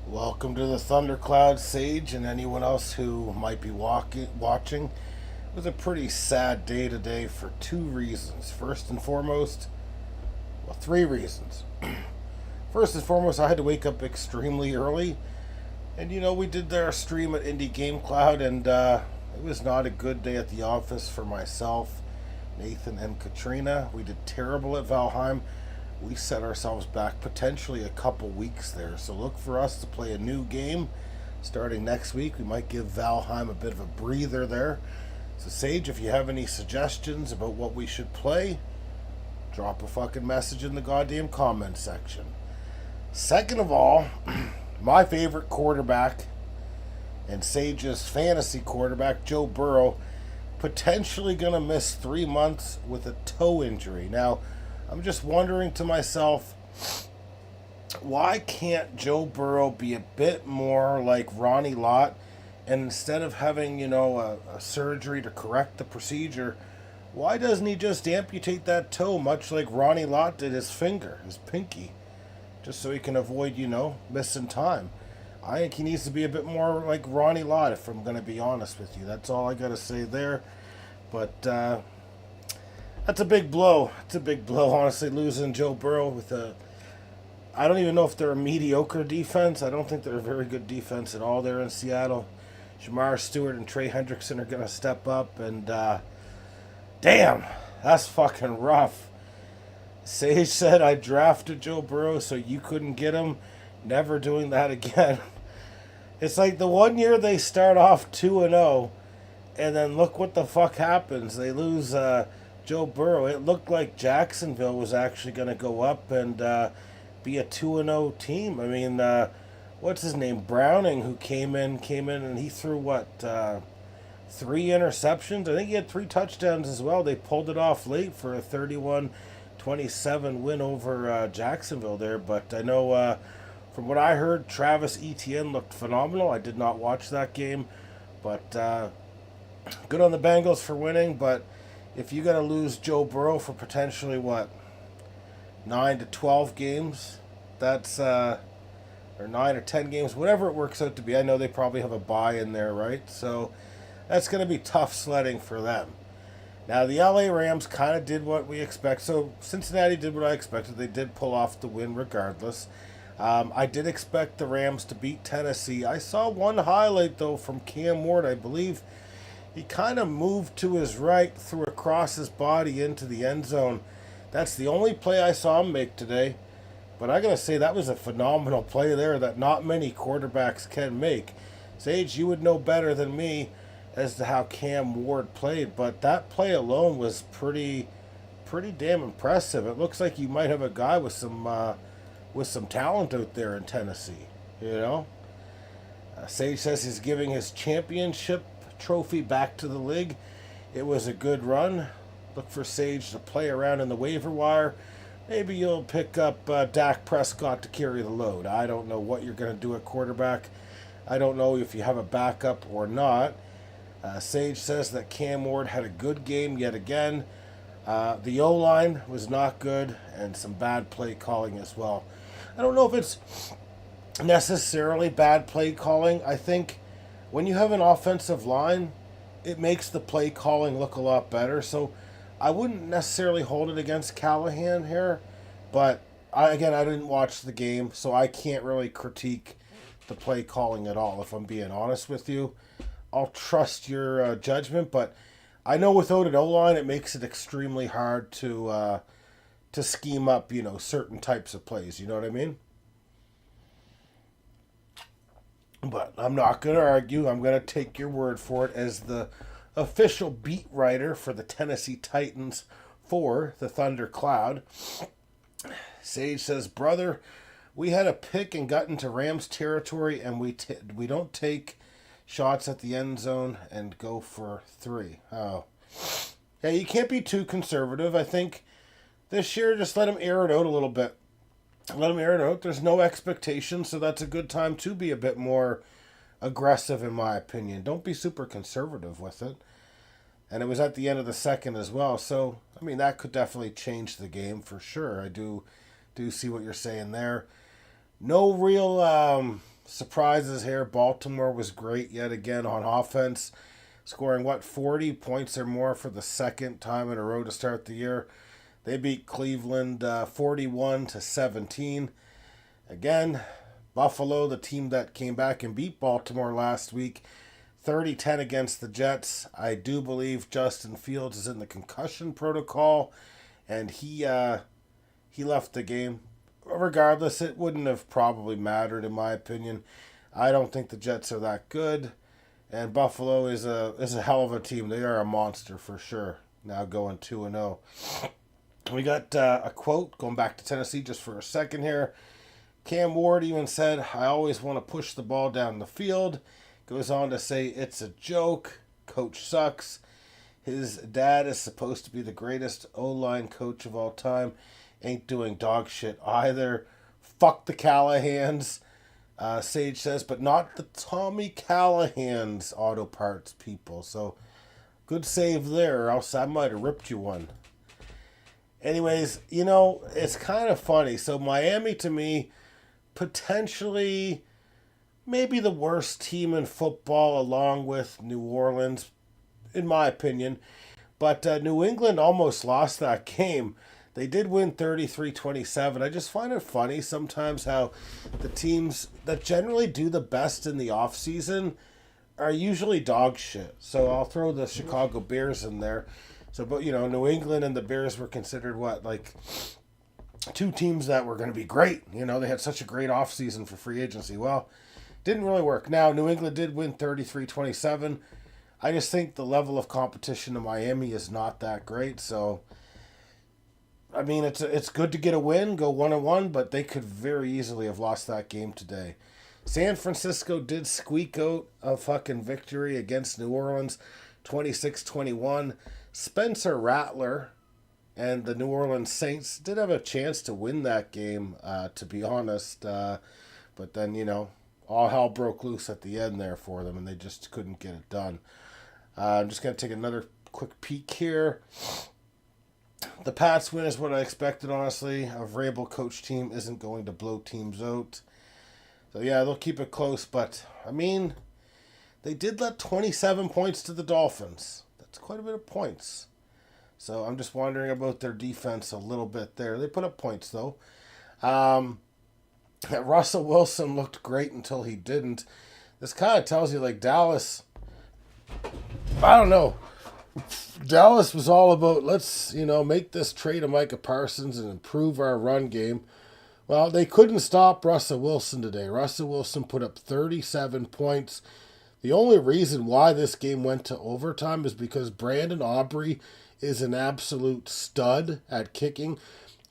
Welcome to the Thundercloud Sage and anyone else who might be watching. It was a pretty sad day today for two reasons. First and foremost, well, three reasons. First and foremost, I had to wake up extremely early. And we did our stream at Indie Game Cloud, and it was not a good day at the office for myself, Nathan, and Katrina. We did terrible at Valheim. We set ourselves back potentially a couple weeks there. So look for us to play a new game starting next week. We might give Valheim a bit of a breather there. So Sage, if you have any suggestions about what we should play, drop a fucking message in the goddamn comment section. Second of all, my favorite quarterback and Sage's fantasy quarterback, Joe Burrow, potentially going to miss 3 months with a toe injury. Now, I'm just wondering to myself, why can't Joe Burrow be a bit more like Ronnie Lott, and instead of having, a surgery to correct the procedure, why doesn't he just amputate that toe much like Ronnie Lott did his finger, his pinky, just so he can avoid, missing time? I think he needs to be a bit more like Ronnie Lott, if I'm going to be honest with you. That's all I got to say there. But that's a big blow. It's a big blow, honestly, losing Joe Burrow with a. I don't even know if they're a mediocre defense. I don't think they're a very good defense at all there in Seattle. Jamar Stewart and Trey Hendrickson are going to step up, and damn, that's fucking rough. Sage said I drafted Joe Burrow so you couldn't get him. Never doing that again. It's like the one year they start off 2-0, and then look what the fuck happens. They lose Joe Burrow. It looked like Jacksonville was actually going to go up and be a 2-0 team. I mean, what's his name? Browning, who came in, and he threw what? 3 interceptions? I think he had 3 touchdowns as well. They pulled it off late for a 31-27 win over Jacksonville there. But I know from what I heard, Travis Etienne looked phenomenal. I did not watch that game, but good on the Bengals for winning. But if you got to lose Joe Burrow for potentially what, 9 to 12 games, that's or 9 or 10 games, whatever it works out to be. I know they probably have a bye in there, right? So that's going to be tough sledding for them. Now the LA Rams kind of did what we expect. So Cincinnati did what I expected. They did pull off the win regardless. I did expect the Rams to beat Tennessee. I saw one highlight though from Cam Ward. I believe he kind of moved to his right, threw across his body into the end zone. That's the only play I saw him make today. But I gotta say, that was a phenomenal play there that not many quarterbacks can make. Sage, you would know better than me as to how Cam Ward played, but that play alone was pretty damn impressive. It looks like you might have a guy with some talent out there in Tennessee. You know, Sage says he's giving his championship trophy back to the league. It was a good run. Look for Sage to play around in the waiver wire. Maybe you'll pick up Dak Prescott to carry the load. I don't know what you're going to do at quarterback. I don't know if you have a backup or not. Sage says that Cam Ward had a good game yet again. The O-line was not good, and some bad play calling as well. I don't know if it's necessarily bad play calling. I think when you have an offensive line, it makes the play calling look a lot better. So I wouldn't necessarily hold it against Callahan here, but I didn't watch the game, so I can't really critique the play calling at all, if I'm being honest with you. I'll trust your judgment, but I know without an O-line, it makes it extremely hard to scheme up, certain types of plays. You know what I mean? But I'm not going to argue. I'm going to take your word for it as the official beat writer for the Tennessee Titans for the Thunder Cloud. Sage says, brother, we had a pick and got into Rams territory, and we don't take shots at the end zone and go for 3. Oh. Yeah, you can't be too conservative. I think this year, just let him air it out a little bit. Let him air it out. There's no expectation, so that's a good time to be a bit more aggressive, in my opinion. Don't be super conservative with it. And it was at the end of the second as well. So, I mean, that could definitely change the game for sure. I do see what you're saying there. No real surprises here. Baltimore was great yet again on offense, scoring 40 points or more for the second time in a row to start the year. They beat Cleveland 41-17. Again, Buffalo, the team that came back and beat Baltimore last week, 30-10 against the Jets. I do believe Justin Fields is in the concussion protocol, and he left the game. Regardless, it wouldn't have probably mattered in my opinion. I don't think the Jets are that good, and Buffalo is a hell of a team. They are a monster for sure. Now going 2-0. We got a quote going back to Tennessee just for a second here. Cam Ward even said, "I always want to push the ball down the field." Goes on to say, "It's a joke. Coach sucks. His dad is supposed to be the greatest O-line coach of all time. Ain't doing dog shit either. Fuck the Callahans," Sage says, but not the Tommy Callahan's auto parts people. So, good save there, or else I might have ripped you one. Anyways, it's kind of funny. So, Miami, to me, potentially maybe the worst team in football along with New Orleans, in my opinion. But New England almost lost that game. They did win 33-27. I just find it funny sometimes how the teams that generally do the best in the offseason are usually dog shit. So I'll throw the Chicago Bears in there. So, but New England and the Bears were considered two teams that were going to be great. They had such a great offseason for free agency. Well, didn't really work. Now, New England did win 33-27. I just think the level of competition in Miami is not that great. So, I mean, it's good to get a win, go 1-1, but they could very easily have lost that game today. San Francisco did squeak out a fucking victory against New Orleans, 26-21. Spencer Rattler and the New Orleans Saints did have a chance to win that game, to be honest. But then, all hell broke loose at the end there for them, and they just couldn't get it done. I'm just going to take another quick peek here. The Pats win is what I expected, honestly. A Vrabel coach team isn't going to blow teams out. So, yeah, they'll keep it close. But, I mean, they did let 27 points to the Dolphins. That's quite a bit of points. So, I'm just wondering about their defense a little bit there. They put up points, though. Russell Wilson looked great until he didn't. This kind of tells you, Dallas, I don't know. Dallas was all about, let's, make this trade of Micah Parsons and improve our run game. Well, they couldn't stop Russell Wilson today. Russell Wilson put up 37 points. The only reason why this game went to overtime is because Brandon Aubrey is an absolute stud at kicking.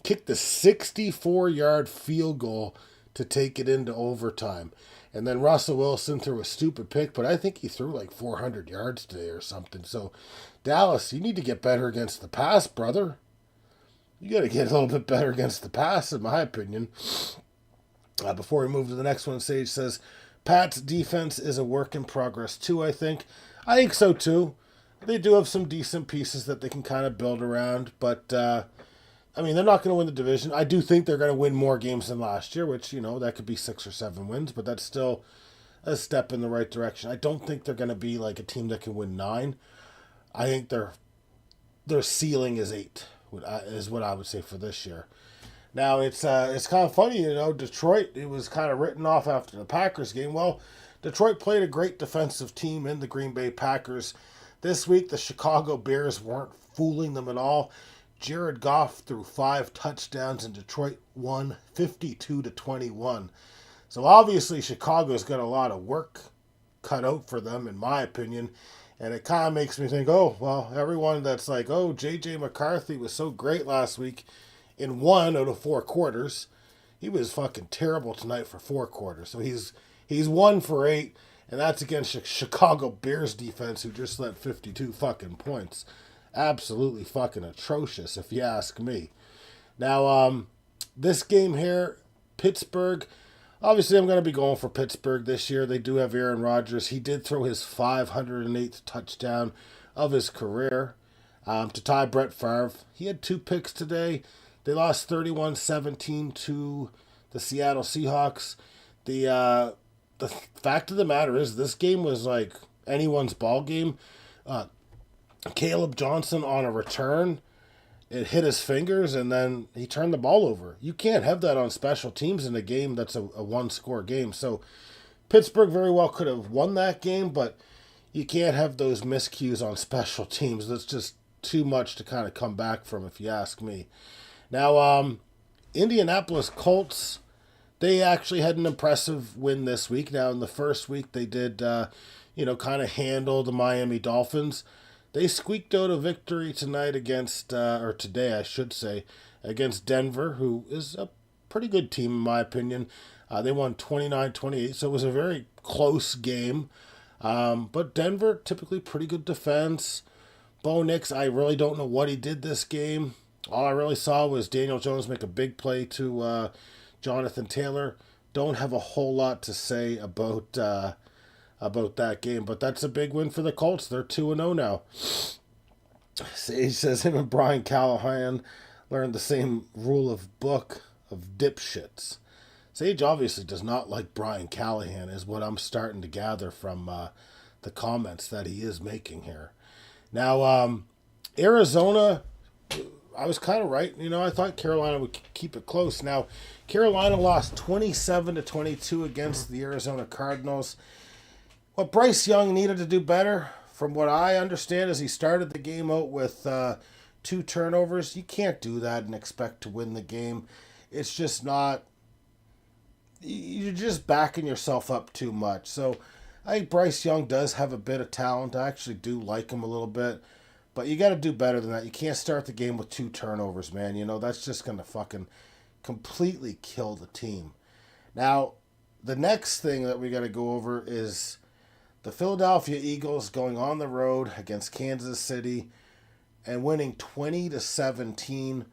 Kicked the 64-yard field goal to take it into overtime. And then Russell Wilson threw a stupid pick, but I think he threw 400 yards today or something. So, Dallas, you need to get better against the pass, brother. You got to get a little bit better against the pass, in my opinion. Before we move to the next one, Sage says, Pat's defense is a work in progress too, I think. I think so too. They do have some decent pieces that they can kind of build around, but they're not going to win the division. I do think they're going to win more games than last year, which, that could be 6 or 7 wins, but that's still a step in the right direction. I don't think they're going to be a team that can win 9. I think their ceiling is 8, is what I would say for this year. Now, it's kind of funny, Detroit, it was kind of written off after the Packers game. Well, Detroit played a great defensive team in the Green Bay Packers. This week, the Chicago Bears weren't fooling them at all. Jared Goff threw 5 touchdowns and Detroit won 52-21. So obviously Chicago's got a lot of work cut out for them, in my opinion. And it kind of makes me think, everyone that's J.J. McCarthy was so great last week in 1 out of 4 quarters. He was fucking terrible tonight for 4 quarters. So he's 1 for 8, and that's against Chicago Bears defense, who just let 52 fucking points. Absolutely fucking atrocious, if you ask me. Now, this game here, Pittsburgh, obviously I'm going to be going for Pittsburgh this year. They do have Aaron Rodgers. He did throw his 508th touchdown of his career to tie Brett Favre. He had 2 picks today. They lost 31-17 to the Seattle Seahawks. The the fact of the matter is, this game was like anyone's ball game. Uh, Caleb Johnson on a return, it hit his fingers, and then he turned the ball over. You can't have that on special teams in a game that's a one-score game. So Pittsburgh very well could have won that game, but you can't have those miscues on special teams. That's just too much to kind of come back from, if you ask me. Now, Indianapolis Colts, they actually had an impressive win this week. Now, in the first week, they did, kind of handle the Miami Dolphins. They squeaked out a victory tonight against, or today, I should say, against Denver, who is a pretty good team, in my opinion. They won 29-28, so it was a very close game. But Denver, typically pretty good defense. Bo Nix, I really don't know what he did this game. All I really saw was Daniel Jones make a big play to Jonathan Taylor. Don't have a whole lot to say about that game, but that's a big win for the Colts. They're 2-0 now. Sage says him and Brian Callahan learned the same rule of book of dipshits. Sage obviously does not like Brian Callahan, is what I'm starting to gather from the comments that he is making here. Now, Arizona, I was kind of right. I thought Carolina would keep it close. Now, Carolina lost 27-22 against the Arizona Cardinals. What Bryce Young needed to do better, from what I understand, is he started the game out with 2 turnovers. You can't do that and expect to win the game. It's just not. You're just backing yourself up too much. So I think Bryce Young does have a bit of talent. I actually do like him a little bit. But you got to do better than that. You can't start the game with 2 turnovers, man. That's just going to fucking completely kill the team. Now, the next thing that we got to go over is the Philadelphia Eagles going on the road against Kansas City and winning 20-17.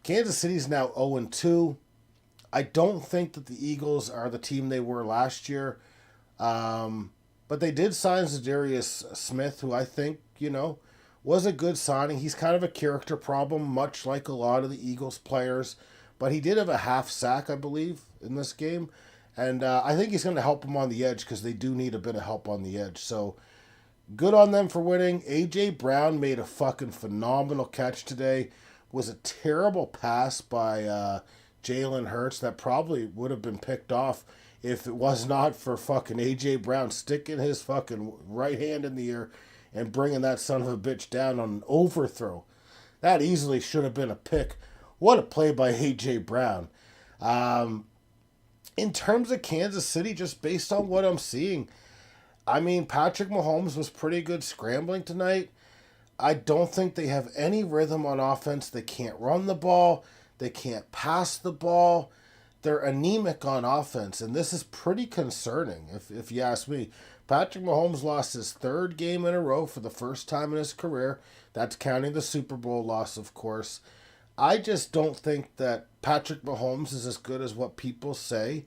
Kansas City's now 0-2. I don't think that the Eagles are the team they were last year. But they did sign Zadarius Smith, who I think, was a good signing. He's kind of a character problem, much like a lot of the Eagles players. But he did have a half sack, I believe, in this game. And I think he's going to help them on the edge because they do need a bit of help on the edge. So good on them for winning. A.J. Brown made a fucking phenomenal catch today. Was a terrible pass by Jalen Hurts that probably would have been picked off if it was not for fucking A.J. Brown sticking his fucking right hand in the air and bringing that son of a bitch down on an overthrow. That easily should have been a pick. What a play by A.J. Brown. In terms of Kansas City, just based on what I'm seeing, Patrick Mahomes was pretty good scrambling tonight. I don't think they have any rhythm on offense. They can't run the ball. They can't pass the ball. They're anemic on offense, and this is pretty concerning, if you ask me. Patrick Mahomes lost his 3rd game in a row for the first time in his career. That's counting the Super Bowl loss, of course. I just don't think that Patrick Mahomes is as good as what people say.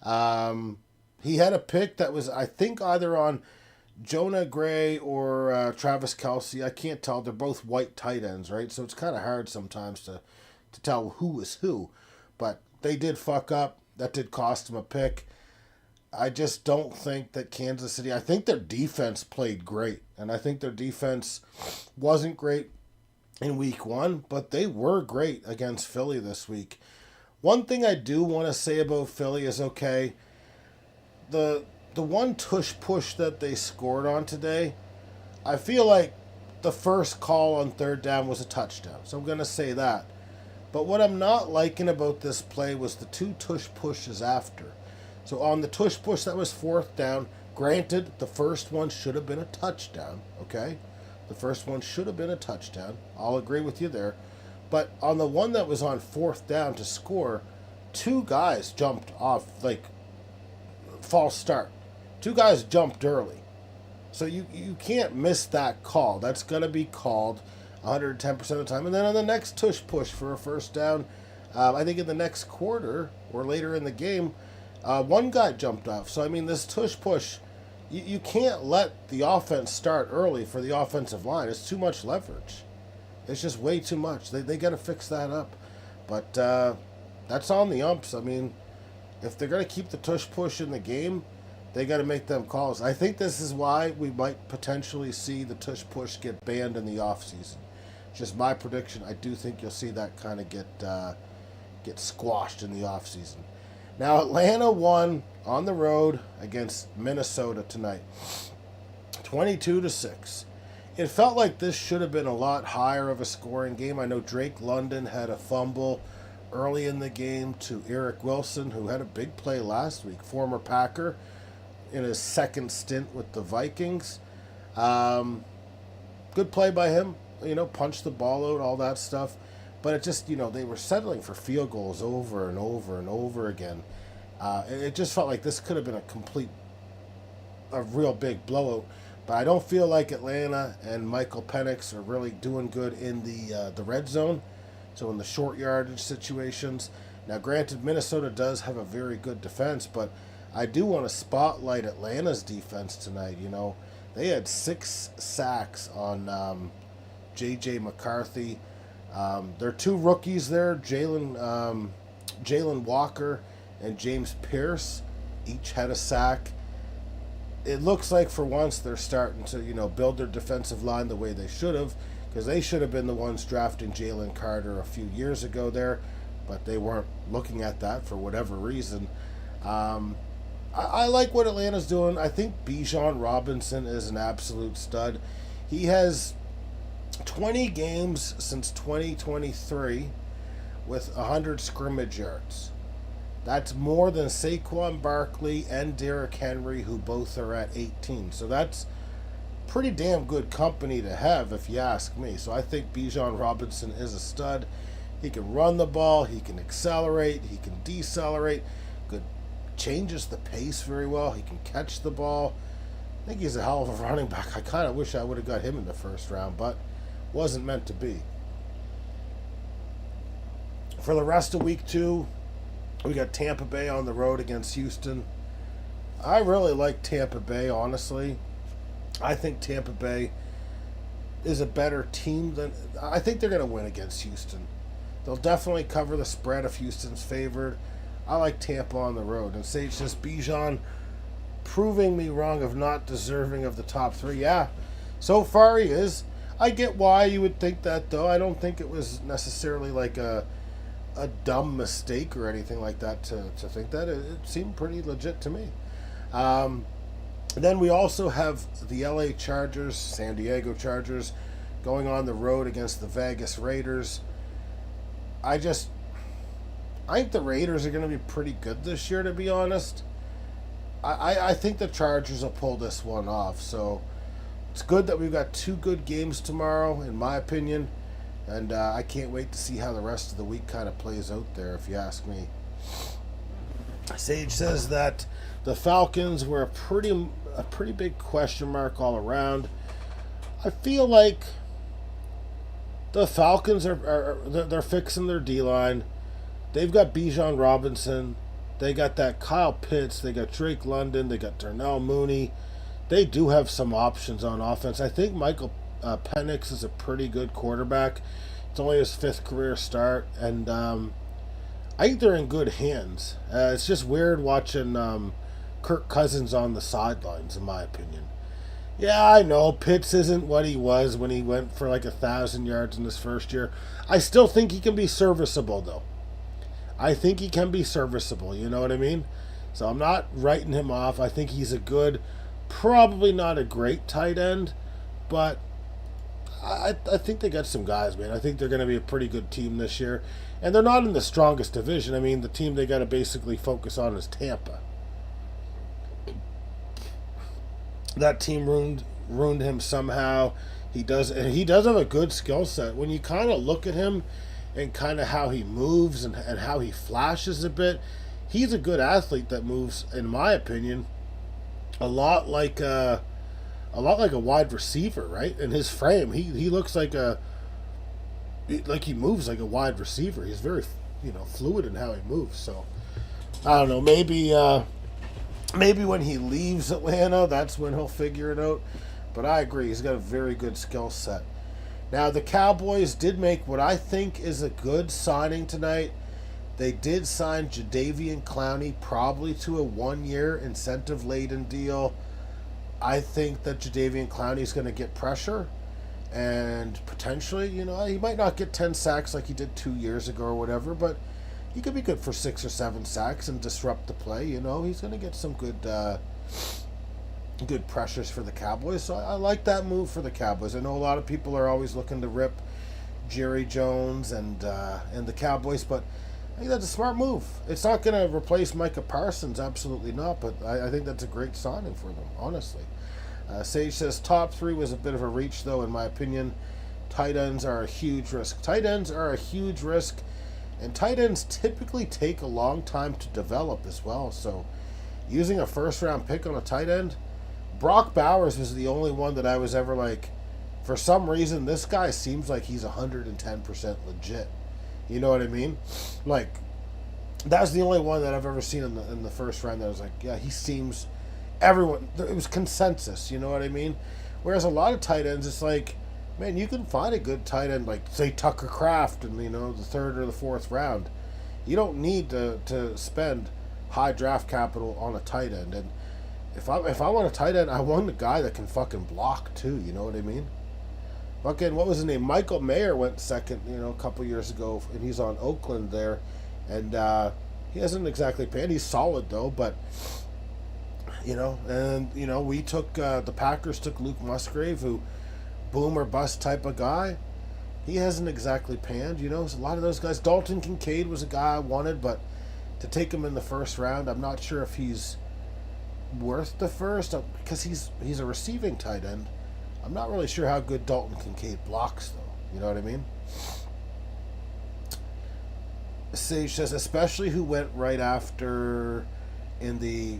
He had a pick that was, I think, either on Jonah Gray or Travis Kelce. I can't tell. They're both white tight ends, right? So it's kind of hard sometimes to tell who is who. But they did fuck up. That did cost them a pick. I just don't think that Kansas City... I think their defense played great. And I think their defense wasn't great in week 1. But they were great against Philly this week. One thing I do want to say about Philly is, okay, the one tush-push that they scored on today, I feel like the first call on 3rd down was a touchdown. So I'm going to say that. But what I'm not liking about this play was the 2 tush pushes after. So on the tush push that was 4th down, granted, the first one should have been a touchdown, okay? The first one should have been a touchdown. I'll agree with you there. But on the one that was on 4th down to score, 2 guys jumped off, false start. 2 guys jumped early. So you can't miss that call. That's going to be called 110% of the time. And then on the next tush push for a 1st down, I think in the next quarter or later in the game, 1 guy jumped off. So, this tush push, you can't let the offense start early for the offensive line. It's too much leverage. It's just way too much. They got to fix that up. But that's on the umps. if they're going to keep the tush push in the game, they got to make them calls. I think this is why we might potentially see the tush push get banned in the offseason. Just my prediction. I do think you'll see that kind of get squashed in the offseason. Now, Atlanta won on the road against Minnesota tonight, 22-6. It felt like this should have been a lot higher of a scoring game. I know Drake London had a fumble early in the game to Eric Wilson, who had a big play last week, former Packer, in his second stint with the Vikings. Good play by him, punched the ball out, all that stuff. But it just, they were settling for field goals over and over and over again. It just felt like this could have been a real big blowout. But I don't feel like Atlanta and Michael Penix are really doing good in the red zone. So in the short yardage situations. Now, granted, Minnesota does have a very good defense, but I do want to spotlight Atlanta's defense tonight. They had 6 sacks on J.J. McCarthy. There are 2 rookies there, Jalen Walker and James Pierce. Each had a sack. It looks like for once they're starting to, build their defensive line the way they should have, because they should have been the ones drafting Jalen Carter a few years ago there, but they weren't looking at that for whatever reason. I like what Atlanta's doing. I think Bijan Robinson is an absolute stud. He has 20 games since 2023 with 100 scrimmage yards. That's more than Saquon Barkley and Derrick Henry, who both are at 18. So that's pretty damn good company to have, if you ask me. So I think Bijan Robinson is a stud. He can run the ball. He can accelerate. He can decelerate. Good. Changes the pace very well. He can catch the ball. I think he's a hell of a running back. I kind of wish I would have got him in the first round, but wasn't meant to be. For the rest of week 2, we got Tampa Bay on the road against Houston. I really like Tampa Bay, honestly. I think Tampa Bay is a better team than... I think they're going to win against Houston. They'll definitely cover the spread if Houston's favored. I like Tampa on the road. And Sage says, Bijan proving me wrong of not deserving of the top 3. Yeah, so far he is. I get why you would think that, though. I don't think it was necessarily like a dumb mistake or anything like that to think that. It seemed pretty legit to me. Then we also have the LA Chargers, San Diego Chargers, going on the road against the Vegas Raiders. I think the Raiders are going to be pretty good this year, to be honest. I think the Chargers will pull this one off. So it's good that we've got 2 good games tomorrow, in my opinion. And I can't wait to see how the rest of the week kind of plays out there, if you ask me. Sage says that the Falcons were a pretty big question mark all around. I feel like the Falcons they're fixing their D-line. They've got Bijan Robinson. They got that Kyle Pitts. They got Drake London. They got Darnell Mooney. They do have some options on offense. I think Michael Penix is a pretty good quarterback. It's only his 5th career start, and I think they're in good hands. It's just weird watching Kirk Cousins on the sidelines, in my opinion. Yeah, I know Pitts isn't what he was when he went for like 1,000 yards in his first year. I still think he can be serviceable, though. I think he can be serviceable, you know what I mean? So I'm not writing him off. I think he's a good, probably not a great tight end, but I think they got some guys, man. I think they're going to be a pretty good team this year. And they're not in the strongest division. I mean, the team they got to basically focus on is Tampa. That team ruined him somehow. He does have a good skill set. When you kind of look at him and kind of how he moves and how he flashes a bit, he's a good athlete that moves, in my opinion, a lot like a wide receiver, right? In his frame, he looks like he moves like a wide receiver. He's very, fluid in how he moves. So I don't know. Maybe when he leaves Atlanta, that's when he'll figure it out. But I agree, he's got a very good skill set. Now the Cowboys did make what I think is a good signing tonight. They did sign Jadeveon Clowney probably to a 1-year incentive-laden deal. I think that Jadeveon Clowney is going to get pressure, and potentially, he might not get 10 sacks like he did 2 years ago or whatever, but he could be good for 6 or 7 sacks and disrupt the play. He's going to get some good pressures for the Cowboys. So I like that move for the Cowboys. I know a lot of people are always looking to rip Jerry Jones and the Cowboys, but I think that's a smart move. It's not going to replace Micah Parsons, absolutely not, but I think that's a great signing for them, honestly. Sage says top 3 was a bit of a reach, though, in my opinion. Tight ends are a huge risk. Tight ends are a huge risk, and tight ends typically take a long time to develop as well. So using a first-round pick on a tight end, Brock Bowers was the only one that I was ever like, for some reason, this guy seems like he's 110% legit. You know what I mean? Like, that's the only one that I've ever seen in the first round that I was like, yeah, he seems... Everyone, it was consensus, you know what I mean? Whereas a lot of tight ends, it's like, man, you can find a good tight end, like, say, Tucker Kraft in, the 3rd or the 4th round. You don't need to spend high draft capital on a tight end. And if I want a tight end, I want a guy that can fucking block, too, you know what I mean? Fucking, what was his name? Michael Mayer went second, a couple years ago, and he's on Oakland there. And he hasn't exactly panned. He's solid, though, but... we took, the Packers took Luke Musgrave, who, boom or bust type of guy. He hasn't exactly panned, a lot of those guys. Dalton Kincaid was a guy I wanted, but to take him in the first round, I'm not sure if he's worth the first, because he's a receiving tight end. I'm not really sure how good Dalton Kincaid blocks, though. You know what I mean? Sage says, especially who went right after in the,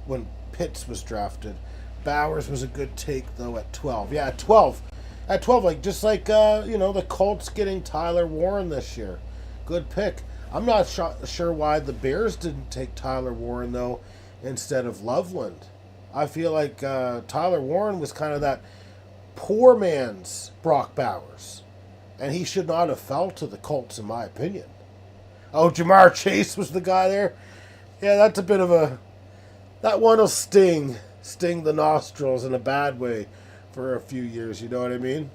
when Pitts was drafted. Bowers was a good take, though, at 12. Yeah, at 12. At 12, the Colts getting Tyler Warren this year. Good pick. I'm not sure why the Bears didn't take Tyler Warren, though, instead of Loveland. I feel like Tyler Warren was kind of that poor man's Brock Bowers. And he should not have fell to the Colts, in my opinion. Oh, Jamar Chase was the guy there? Yeah, that's a bit of a... That one will sting the nostrils in a bad way for a few years, you know what I mean?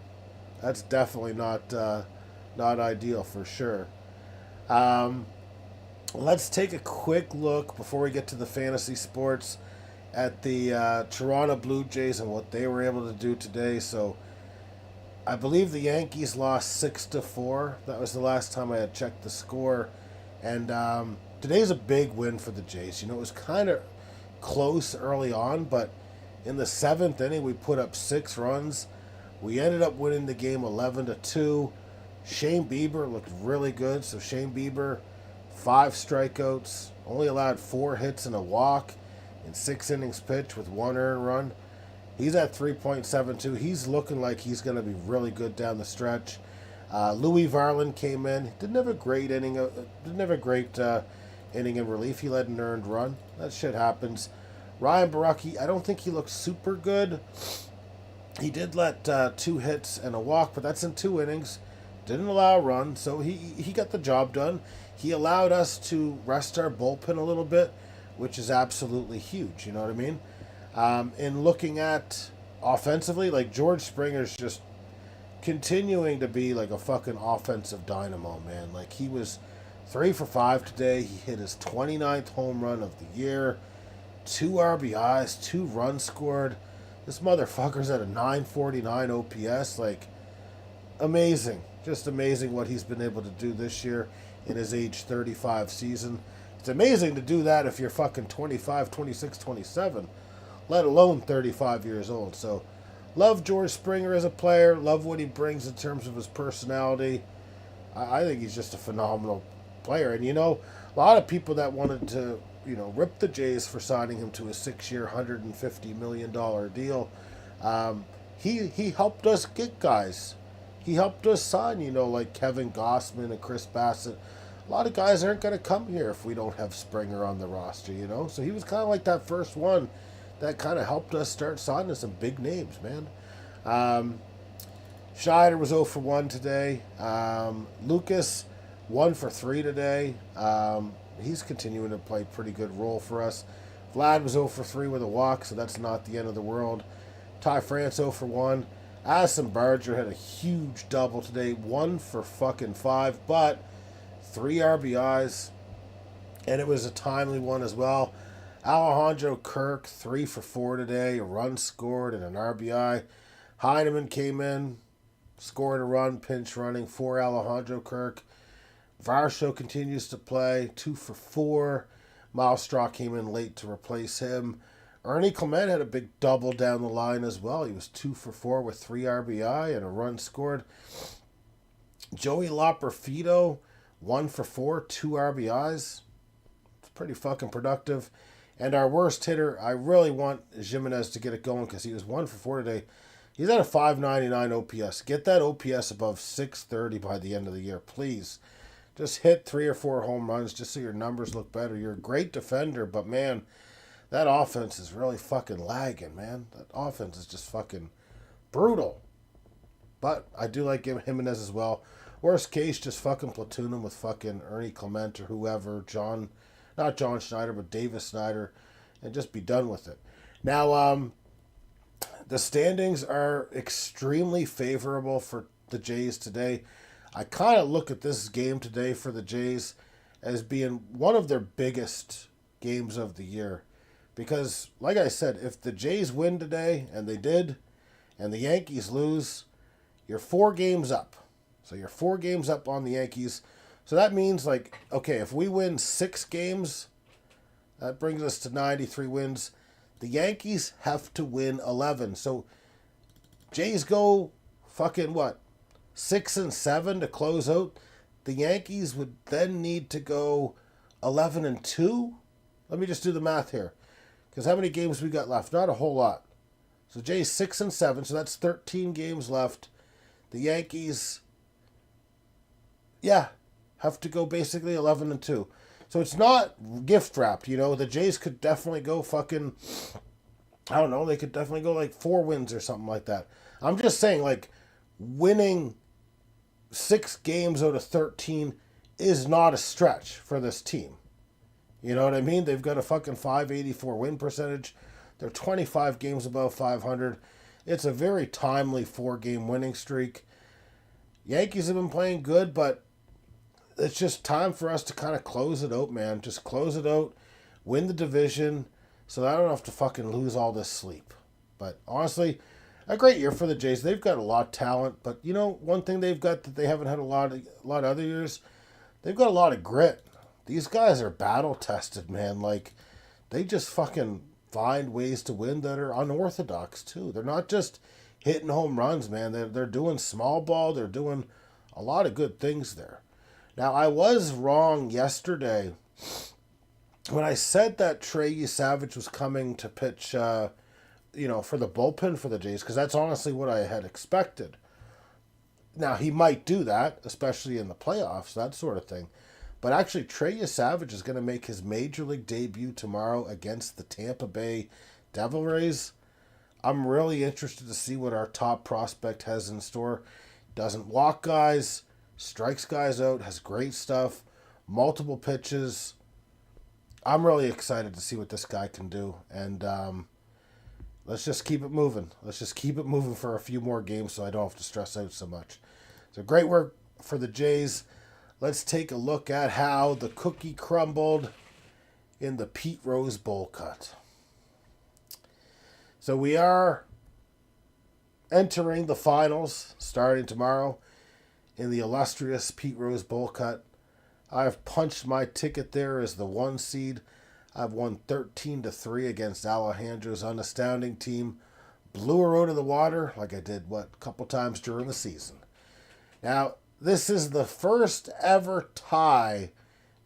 That's definitely not ideal for sure. Let's take a quick look before we get to the fantasy sports at the Toronto Blue Jays and what they were able to do today. So I believe the Yankees lost 6-4. That was the last time I had checked the score. And today's a big win for the Jays. It was kind of close early on, but in the 7th inning we put up 6 runs. We ended up winning the game 11-2. Shane Bieber looked really good. So Shane Bieber, 5 strikeouts, only allowed 4 hits and a walk in 6 innings pitched with 1 earned run. He's at 3.72. He's looking like he's going to be really good down the stretch. Louis Varland came in. Didn't have a great inning. Inning in relief. He led an earned run. That shit happens. Ryan Baraki, I don't think he looked super good. He did let 2 hits and a walk, but that's in 2 innings. Didn't allow a run, so he got the job done. He allowed us to rest our bullpen a little bit, which is absolutely huge, you know what I mean? In looking at offensively, like George Springer's just continuing to be like a fucking offensive dynamo, man. Like he was 3 for 5 today. He hit his 29th home run of the year. 2 RBIs, 2 runs scored. This motherfucker's at a 949 OPS. Like, amazing. Just amazing what he's been able to do this year in his age 35 season. It's amazing to do that if you're fucking 25, 26, 27, let alone 35 years old. So, love George Springer as a player. Love what he brings in terms of his personality. I think he's just a phenomenal player. And, a lot of people that wanted to, rip the Jays for signing him to a 6-year, $150 million deal. He helped us get guys. He helped us sign, like Kevin Gossman and Chris Bassett. A lot of guys aren't going to come here if we don't have Springer on the roster, So he was kind of like that first one that kind of helped us start signing some big names, man. Scheider was 0 for 1 today. Lucas 1 for 3 today. He's continuing to play pretty good role for us. Vlad was 0 for 3 with a walk, so that's not the end of the world. Ty France 0 for 1. Addison Barger had a huge double today, 1 for 5, but 3 RBIs, and it was a timely one as well. Alejandro Kirk 3 for 4 today, a run scored and an RBI. Heineman came in, scored a run, pinch running for Alejandro Kirk. Varsho continues to play, 2 for 4. Miles Straw came in late to replace him. Ernie Clement had a big double down the line as well. He was 2 for 4 with 3 RBI and a run scored. Joey Loperfido, 1 for 4, 2 RBIs. It's pretty fucking productive. And our worst hitter, I really want Jimenez to get it going because he was 1 for 4 today. He's at a 599 OPS. Get that OPS above 630 by the end of the year, please. Just hit 3 or 4 home runs just so your numbers look better. You're a great defender, but man, that offense is really fucking lagging, man. That offense is just fucking brutal. But I do like Jimenez as well. Worst case, just fucking platoon him with fucking Ernie Clement or whoever, not John Schneider, but Davis Snyder, and just be done with it. Now, the standings are extremely favorable for the Jays today. I kind of look at this game today for the Jays as being one of their biggest games of the year. Because, like I said, if the Jays win today, and they did, and the Yankees lose, you're 4 games up. So you're 4 games up on the Yankees. So that means, like, okay, if we win 6 games, that brings us to 93 wins. The Yankees have to win 11. So Jays go fucking what? 6-7 to close out. The Yankees would then need to go 11-2. Let me just do the math here. Because how many games we got left? Not a whole lot. So Jays 6-7, so that's 13 games left. The Yankees, have to go basically 11-2. So it's not gift wrapped, you know. The Jays could definitely go fucking, I don't know, they could definitely go like 4 wins or something like that. I'm just saying, like, winning 6 games out of 13 is not a stretch for this team. You know what I mean? They've got a fucking 584 win percentage. They're 25 games above 500. It's a very timely 4-game winning streak. Yankees have been playing good, but it's just time for us to kind of close it out, man. Just close it out, win the division, so that I don't have to fucking lose all this sleep. But honestly, a great year for the Jays. They've got a lot of talent, but you know, one thing they've got that they haven't had a lot of other years, they've got a lot of grit. These guys are battle tested, man. Like, they just fucking find ways to win that are unorthodox too. They're not just hitting home runs, man. They're doing small ball. They're doing a lot of good things there. Now, I was wrong yesterday when I said that Trey Savage was coming to pitch, for the bullpen for the Jays, because that's honestly what I had expected. Now, he might do that, especially in the playoffs, that sort of thing. But actually, Trey Savage is going to make his Major League debut tomorrow against the Tampa Bay Devil Rays. I'm really interested to see what our top prospect has in store. Doesn't walk guys, strikes guys out, has great stuff, multiple pitches. I'm really excited to see what this guy can do. And let's just keep it moving. Let's just keep it moving for a few more games so I don't have to stress out so much. So great work for the Jays. Let's take a look at how the cookie crumbled in the Pete Rose Bowl cut. So we are entering the finals starting tomorrow in the illustrious Pete Rose Bowl cut. I've punched my ticket there as the 1 seed. I've won 13-3 against Alejandro's unastounding team. Blew her out of the water like I did, a couple times during the season. Now, this is the first ever tie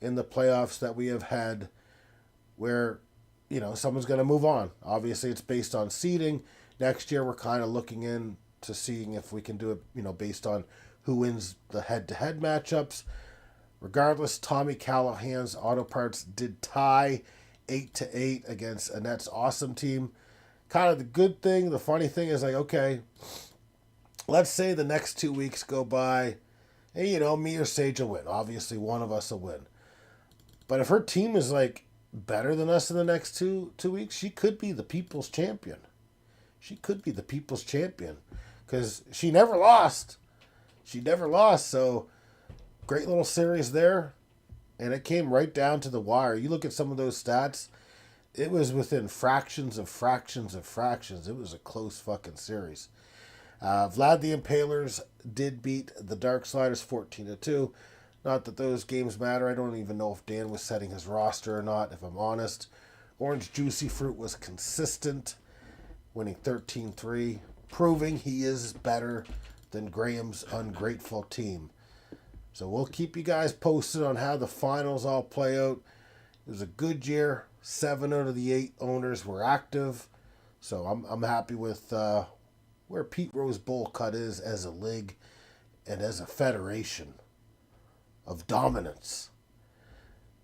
in the playoffs that we have had where, someone's going to move on. Obviously, it's based on seeding. Next year, we're kind of looking into seeing if we can do it, based on who wins the head-to-head matchups. Regardless, Tommy Callahan's Auto Parts did tie 8-8 against Annette's awesome team. Kind of the good thing, the funny thing is, like, okay, let's say the next 2 weeks go by And, you know, me or Sage will win. Obviously, one of us will win. But if her team is, like, better than us in the next two weeks, she could be the people's champion. She could be the people's champion. Because she never lost. She never lost, so great little series there. And it came right down to the wire. You look at some of those stats, it was within fractions of fractions of fractions. It was a close fucking series. Vlad the Impalers did beat the Dark Sliders 14-2. Not that those games matter. I don't even know if Dan was setting his roster or not, if I'm honest. Orange Juicy Fruit was consistent, winning 13-3, proving he is better than Graham's ungrateful team. So we'll keep you guys posted on how the finals all play out. It was a good year. 7 out of the 8 owners were active. So I'm happy with where Pete Rose Bowl Cut is as a league and as a federation of dominance.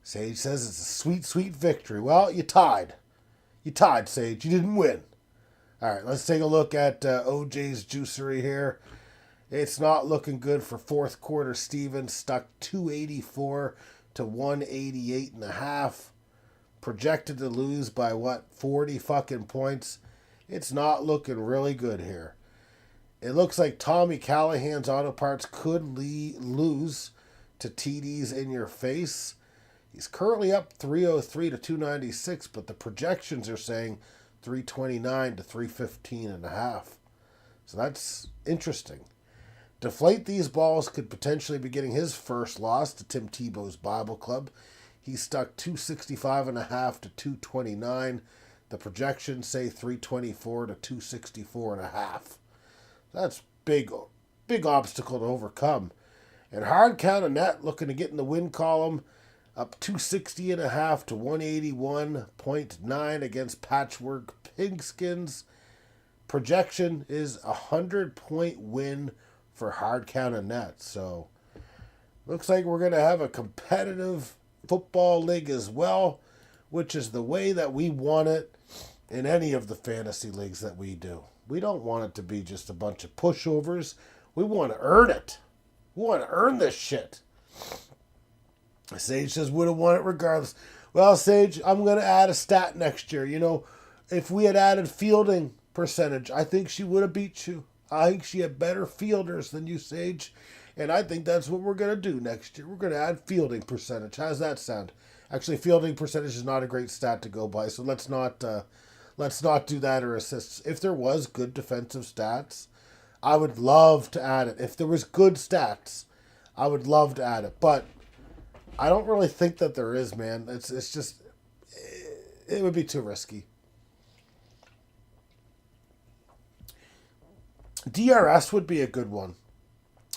Sage says it's a sweet, sweet victory. Well, you tied. You tied, Sage. You didn't win. All right, let's take a look at OJ's juicery here. It's not looking good for fourth quarter. Stevens stuck 284 to 188.5. Projected to lose by 40 fucking points. It's not looking really good here. It looks like Tommy Callahan's auto parts could lose to TD's in your face. He's currently up 303 to 296, but the projections are saying 329 to 315.5. So that's interesting. Deflate These Balls could potentially be getting his first loss to Tim Tebow's Bible Club. He stuck 265.5 to 229. The projections say 324 to 264.5. That's big obstacle to overcome. And Hard Count Net looking to get in the win column, up 260.5 to 181.9 against Patchwork Pigskins. Projection is a 100-point win for Hard Count Net. So looks like we're going to have a competitive football league as well, which is the way that we want it in any of the fantasy leagues that we do. We don't want it to be just a bunch of pushovers. We want to earn it. We want to earn this shit. Sage says would have won it regardless. Well, Sage, I'm going to add a stat next year. You know, if we had added fielding percentage, I think she would have beat you. I think she had better fielders than you, Sage. And I think that's what we're going to do next year. We're going to add fielding percentage. How's that sound? Actually, fielding percentage is not a great stat to go by, so let's not do that or assists. If there was good defensive stats, I would love to add it. If there was good stats, I would love to add it. But I don't really think that there is, man. It's just, it would be too risky. DRS would be a good one.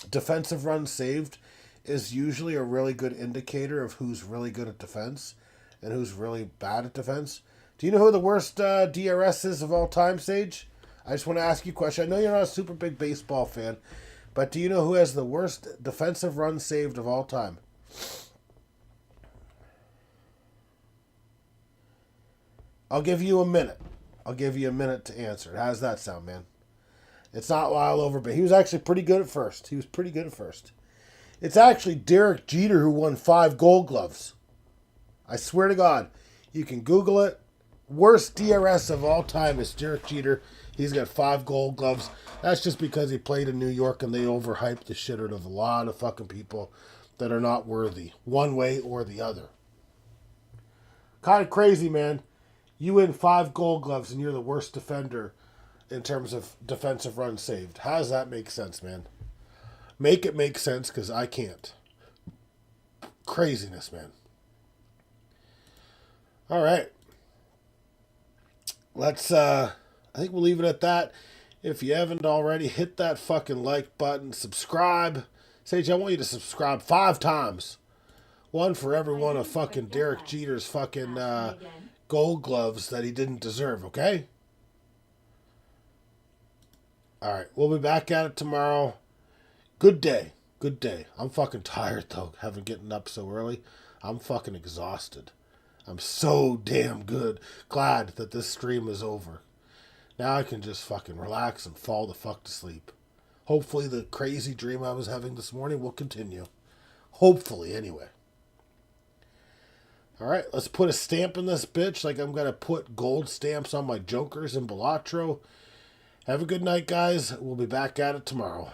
Defensive runs saved is usually a really good indicator of who's really good at defense and who's really bad at defense. Do you know who the worst DRS is of all time, Sage? I just want to ask you a question. I know you're not a super big baseball fan, but do you know who has the worst defensive runs saved of all time? I'll give you a minute. I'll give you a minute to answer. How does that sound, man? It's not Lyle Overbay. He was actually pretty good at first. It's actually Derek Jeter who won 5 Gold Gloves. I swear to God. You can Google it. Worst DRS of all time is Derek Jeter. He's got 5 Gold Gloves. That's just because he played in New York and they overhyped the shit out of a lot of fucking people that are not worthy, one way or the other. Kind of crazy, man. You win 5 Gold Gloves and you're the worst defender in terms of defensive runs saved. How does that make sense, man? Make it make sense, because I can't. Craziness, man. All right. Let's, I think we'll leave it at that. If you haven't already, hit that fucking like button. Subscribe. Sage, I want you to subscribe 5 times. One for every one of fucking Derek Jeter's fucking Gold Gloves that he didn't deserve, okay? All right, we'll be back at it tomorrow. Good day. Good day. I'm fucking tired, though, having getting up so early. I'm fucking exhausted. I'm so damn glad that this stream is over. Now I can just fucking relax and fall the fuck to sleep. Hopefully the crazy dream I was having this morning will continue. Hopefully, anyway. All right, let's put a stamp in this bitch like I'm going to put gold stamps on my Jokers and Balatro. Have a good night, guys. We'll be back at it tomorrow.